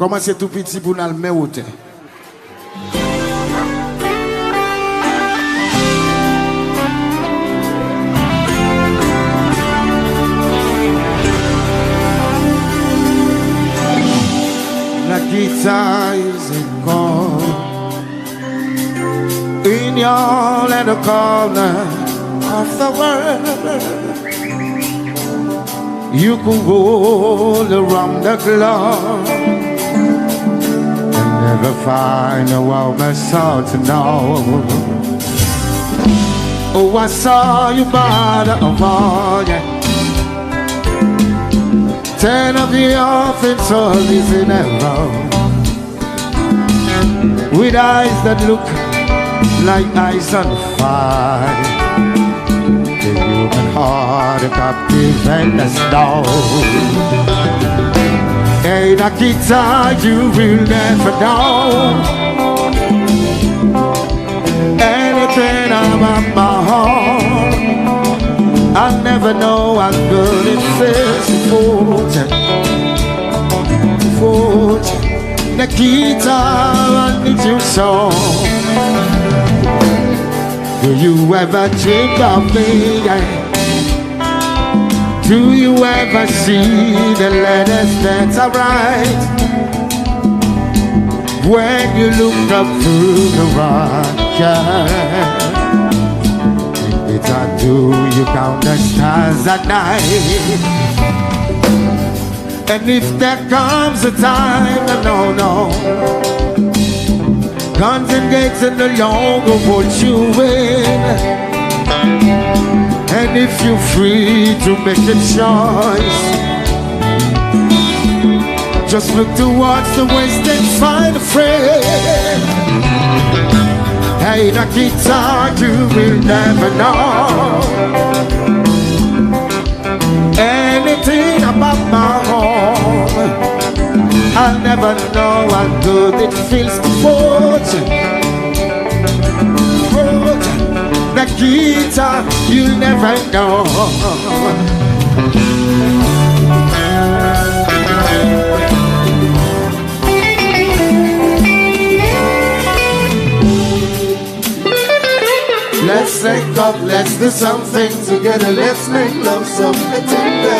Comment c'est tout petit pour nous le mettre au terre? Nikita is in God in your little corner of the world. You could roll around the globe and never find a woman so to know. Oh, I saw you by the wall, yeah. 10 of the orphans always in a row, with eyes that look like eyes on fire. The human heart, a captive and a snow. Hey, Nikita, you will never know anything about my heart. I'll never know how good it feels for Nikita, I need you so. Do you ever dream of me? Do you ever see the letters that I write when you look up through the rock? I do, you count the stars at night. And if there comes a time, no, guns and gates and no longer put you in. And if you're free to make a choice, just look towards the west and find a friend. Hey, Nikita, you will never know anything about my home. I'll never know how good it feels to vote. Nikita, you'll never know. Let's link up, let's do something together. Let's make love something tender.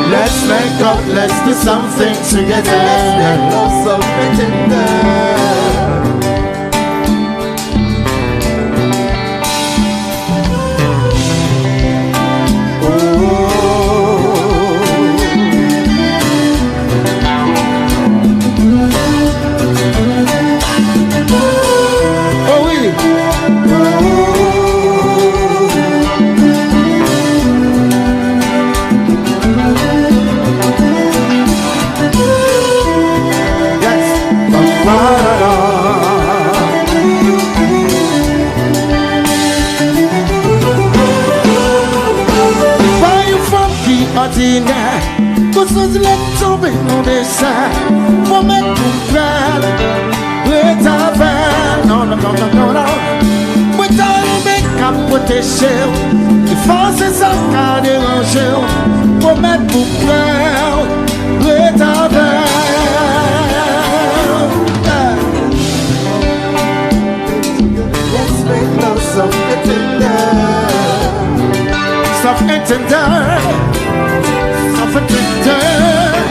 Let's make up, let's do something together. Let's make love something tender. Cause let's open on this side for me to cry. Without a no. Without make up with the shell. The forces of God in our shell. For me to cry. Without let's make love something tender. Something tender.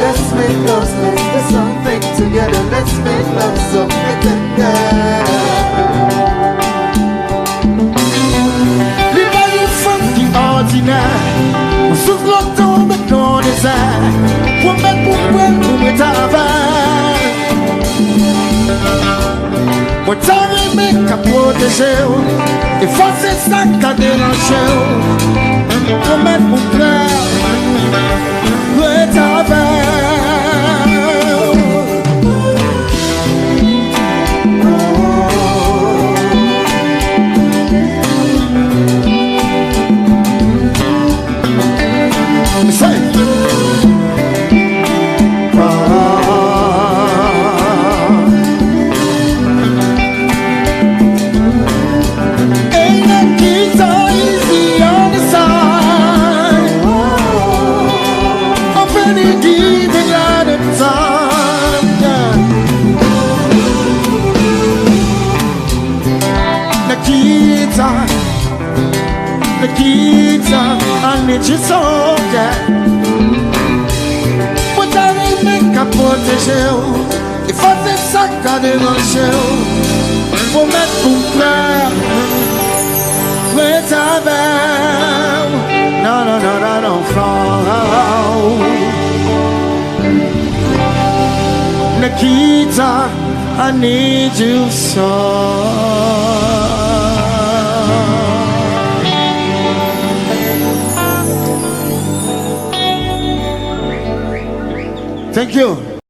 Let's make love, let's do something together. Let's make love something tender. Libéré from the ordinary, sous l'automne de ton désert, pour mettre mon travail. Mon travail m'est qu'à protéger, et forcer ça qu'à déranger, pour mettre mon travail. Nikita is the other side. need giving out of time, yeah. Nikita, Nikita, I need you so, yeah. But I will make a protection. If I think Saka, they will show. Pour mettre mon cœur, prêt à faire. Non, non, non, non, non, non. Nikita, I need you so. Thank you.